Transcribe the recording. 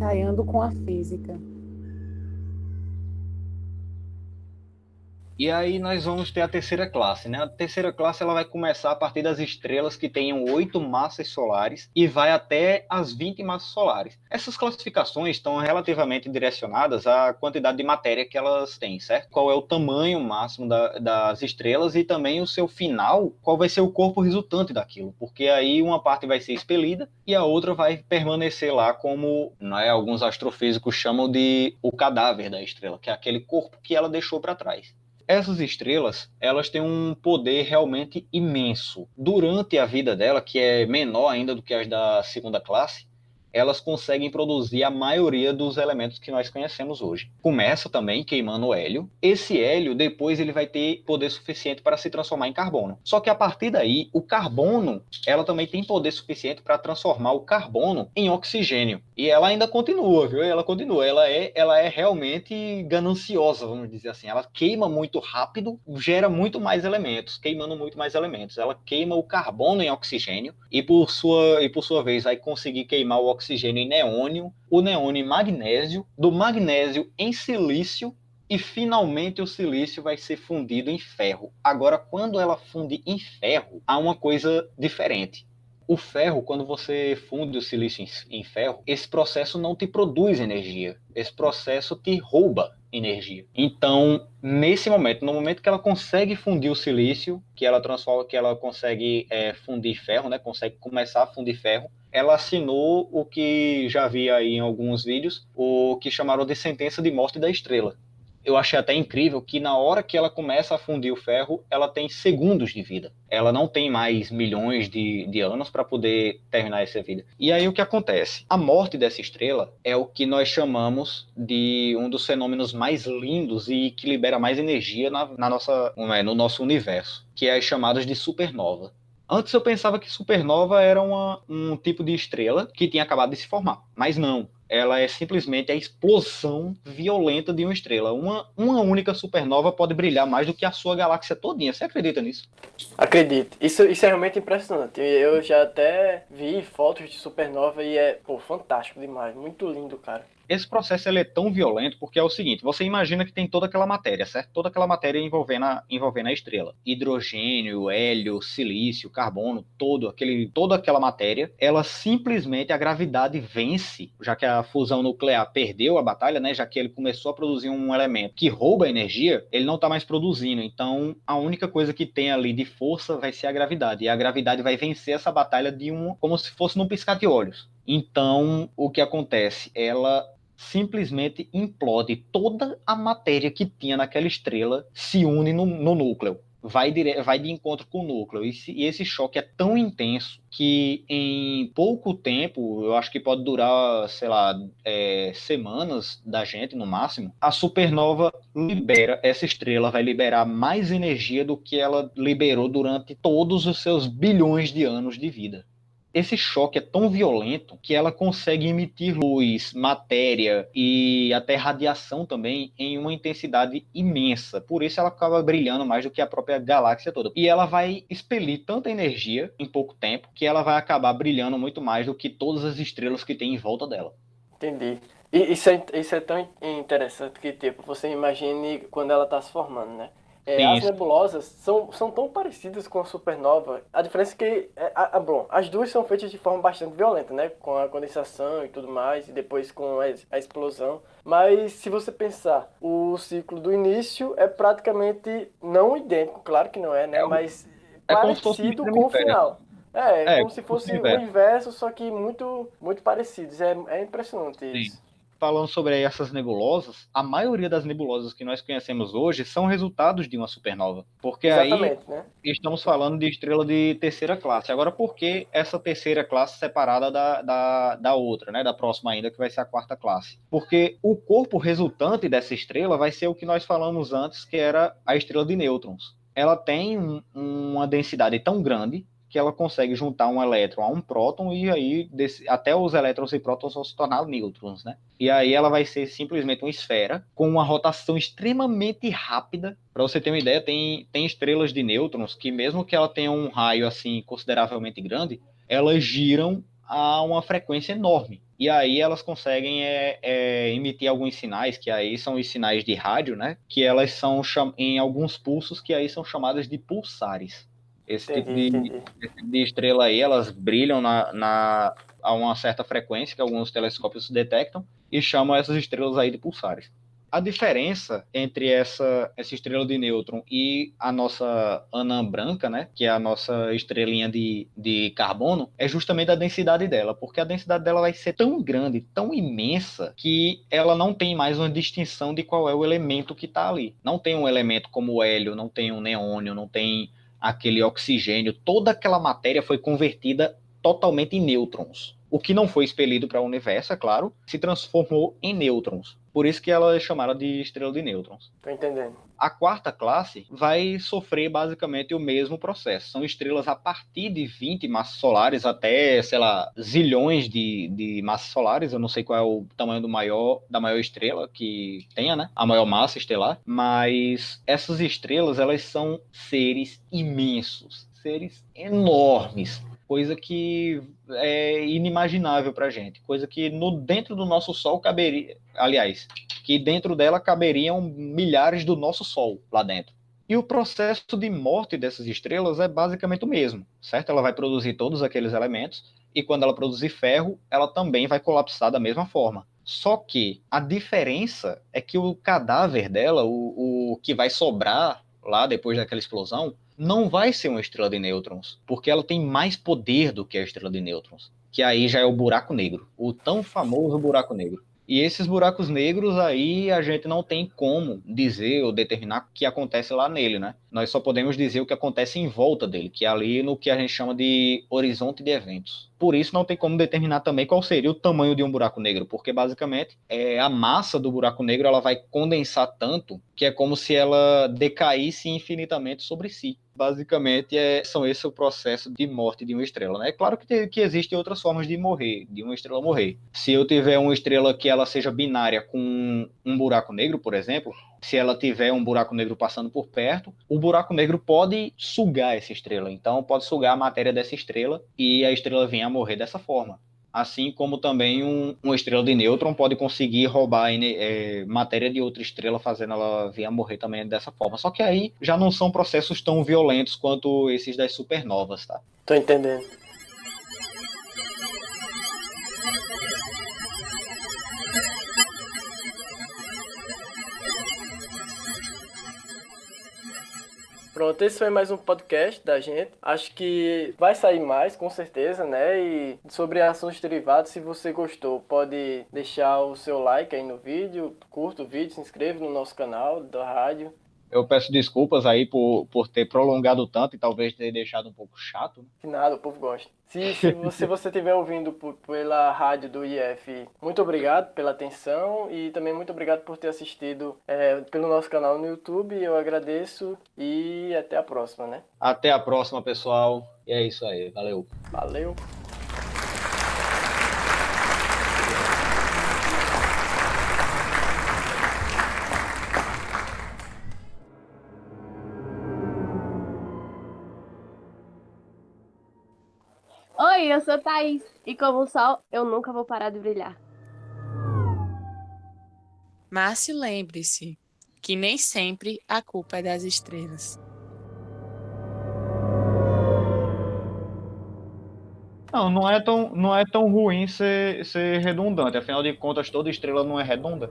ensaiando com a física. E aí nós vamos ter a terceira classe, né? A terceira classe ela vai começar a partir das estrelas que tenham 8 massas solares e vai até as 20 massas solares. Essas classificações estão relativamente direcionadas à quantidade de matéria que elas têm, certo? Qual é o tamanho máximo das estrelas e também o seu final, qual vai ser o corpo resultante daquilo, porque aí uma parte vai ser expelida e a outra vai permanecer lá como, né, alguns astrofísicos chamam de o cadáver da estrela, que é aquele corpo que ela deixou para trás. Essas estrelas, elas têm um poder realmente imenso. Durante a vida dela, que é menor ainda do que as da segunda classe, elas conseguem produzir a maioria dos elementos que nós conhecemos hoje. Começa também queimando hélio. Esse hélio, depois, ele vai ter poder suficiente para se transformar em carbono. Só que a partir daí, o carbono, ela também tem poder suficiente para transformar o carbono em oxigênio. E ela ainda continua, viu? Ela continua. Ela é realmente gananciosa, vamos dizer assim. Ela queima muito rápido, gera muito mais elementos, queimando muito mais elementos. Ela queima o carbono em oxigênio e por sua vez vai conseguir queimar o oxigênio em neônio, o neônio em magnésio, do magnésio em silício e finalmente o silício vai ser fundido em ferro. Agora, quando ela funde em ferro, há uma coisa diferente. O ferro, quando você funde o silício em ferro, esse processo não te produz energia. Esse processo te rouba energia. Então, nesse momento, no momento que ela consegue fundir o silício, que ela transforma, que ela consegue fundir ferro, né, consegue começar a fundir ferro, ela assinou o que já vi aí em alguns vídeos, o que chamaram de sentença de morte da estrela. Eu achei até incrível que na hora que ela começa a fundir o ferro, ela tem segundos de vida. Ela não tem mais milhões de anos para poder terminar essa vida. E aí o que acontece? A morte dessa estrela é o que nós chamamos de um dos fenômenos mais lindos e que libera mais energia no nosso universo, que é as chamadas de supernova. Antes eu pensava que supernova era um tipo de estrela que tinha acabado de se formar, mas não. Ela é simplesmente a explosão violenta de uma estrela. Uma única supernova pode brilhar mais do que a sua galáxia todinha. Você acredita nisso? Acredito. Isso é realmente impressionante. Eu já até vi fotos de supernova e é, pô, fantástico demais. Muito lindo, cara. Esse processo ele é tão violento porque é o seguinte, você imagina que tem toda aquela matéria, certo? Toda aquela matéria envolvendo a estrela. Hidrogênio, hélio, silício, carbono, toda aquela matéria, ela simplesmente, a gravidade vence, já que a fusão nuclear perdeu a batalha, né? Já que ele começou a produzir um elemento que rouba energia, ele não está mais produzindo. Então, a única coisa que tem ali de força vai ser a gravidade. E a gravidade vai vencer essa batalha como se fosse num piscar de olhos. Então, o que acontece? Ela simplesmente implode. Toda a matéria que tinha naquela estrela se une no núcleo. Vai de encontro com o núcleo. E esse choque é tão intenso que em pouco tempo, eu acho que pode durar, sei lá, semanas da gente no máximo, a supernova essa estrela vai liberar mais energia do que ela liberou durante todos os seus bilhões de anos de vida. Esse choque é tão violento que ela consegue emitir luz, matéria e até radiação também em uma intensidade imensa. Por isso ela acaba brilhando mais do que a própria galáxia toda. E ela vai expelir tanta energia em pouco tempo que ela vai acabar brilhando muito mais do que todas as estrelas que tem em volta dela. Entendi. E isso é tão interessante que, tipo, você imagine quando ela está se formando, né? As Sim, nebulosas são tão parecidas com a supernova. A diferença é que, bom, as duas são feitas de forma bastante violenta, né? Com a condensação e tudo mais, e depois com a explosão. Mas se você pensar, o ciclo do início é praticamente não idêntico, claro que não é, né? é, Mas é como se fosse um parecido com o hemisfério. final. É É, como como se se fosse um fosse o universo. inverso, só que muito, muito parecidos. É impressionante Sim. isso. Falando sobre essas nebulosas, a maioria das nebulosas que nós conhecemos hoje são resultados de uma supernova. Porque aí Exatamente, né? estamos falando de estrela de terceira classe. Agora, por que essa terceira classe separada da outra, né? Da próxima ainda, que vai ser a quarta classe? Porque o corpo resultante dessa estrela vai ser o que nós falamos antes, que era a estrela de nêutrons. Ela tem uma densidade tão grande que ela consegue juntar um elétron a um próton e aí até os elétrons e prótons vão se tornar nêutrons, né? E aí ela vai ser simplesmente uma esfera com uma rotação extremamente rápida. Para você ter uma ideia, tem estrelas de nêutrons que mesmo que ela tenha um raio assim consideravelmente grande, elas giram a uma frequência enorme. e aí elas conseguem emitir alguns sinais, que aí são os sinais de rádio, né? Que elas são em alguns pulsos que aí são chamadas de pulsares. Esse tipo Entendi, de, entendi. esse tipo de estrela aí, elas brilham a uma certa frequência que alguns telescópios detectam e chamam essas estrelas aí de pulsares. A diferença entre essa estrela de nêutron e a nossa anã branca, né, que é a nossa estrelinha de carbono, é justamente a densidade dela, porque a densidade dela vai ser tão grande, tão imensa, que ela não tem mais uma distinção de qual é o elemento que está ali. Não tem um elemento como o hélio, não tem um neônio, não tem aquele oxigênio. Toda aquela matéria foi convertida totalmente em nêutrons. O que não foi expelido para o universo, é claro, se transformou em nêutrons. Por isso que ela é chamada de estrela de nêutrons. Tô entendendo. A quarta classe vai sofrer basicamente o mesmo processo. São estrelas a partir de 20 massas solares até, sei lá, zilhões de massas solares. Eu não sei qual é o tamanho da maior estrela que tenha, né? A maior massa estelar. Mas essas estrelas, elas são seres imensos, seres enormes. Coisa que é inimaginável para a gente. Coisa que dentro do nosso Sol caberia. Aliás, que dentro dela caberiam milhares do nosso Sol lá dentro. E o processo de morte dessas estrelas é basicamente o mesmo, certo? Ela vai produzir todos aqueles elementos e quando ela produzir ferro, ela também vai colapsar da mesma forma. Só que a diferença é que o cadáver dela, o que vai sobrar lá depois daquela explosão, não vai ser uma estrela de nêutrons, porque ela tem mais poder do que a estrela de nêutrons, que aí já é o buraco negro, o tão famoso buraco negro. E esses buracos negros aí a gente não tem como dizer ou determinar o que acontece lá nele, né? Nós só podemos dizer o que acontece em volta dele, que é ali no que a gente chama de horizonte de eventos. Por isso não tem como determinar também qual seria o tamanho de um buraco negro, porque basicamente a massa do buraco negro ela vai condensar tanto que é como se ela decaísse infinitamente sobre si. Basicamente, são esse o processo de morte de uma estrela, né? É claro que existem outras formas de morrer, de uma estrela morrer. Se eu tiver uma estrela que ela seja binária com um buraco negro, por exemplo, se ela tiver um buraco negro passando por perto, o buraco negro pode sugar essa estrela. Então, pode sugar a matéria dessa estrela e a estrela vir a morrer dessa forma. Assim como também uma estrela de nêutron pode conseguir roubar matéria de outra estrela, fazendo ela vir a morrer também dessa forma. Só que aí já não são processos tão violentos quanto esses das supernovas, tá? Tô entendendo. Pronto, esse foi mais um podcast da gente. Acho que vai sair mais, com certeza, né? E sobre assuntos derivados, se você gostou, pode deixar o seu like aí no vídeo, curta o vídeo, se inscreva no nosso canal da rádio. Eu peço desculpas aí por ter prolongado tanto e talvez ter deixado um pouco chato, né? Que nada, o povo gosta. Se você estiver ouvindo pela rádio do IF, muito obrigado pela atenção e também muito obrigado por ter assistido pelo nosso canal no YouTube. Eu agradeço e até a próxima, né? Até a próxima, pessoal. E é isso aí. Valeu. Valeu! Oi, eu sou Thaís. E como o sol, eu nunca vou parar de brilhar. Mas lembre-se que nem sempre a culpa é das estrelas. Não é tão ruim ser redundante. Afinal de contas, toda estrela não é redonda.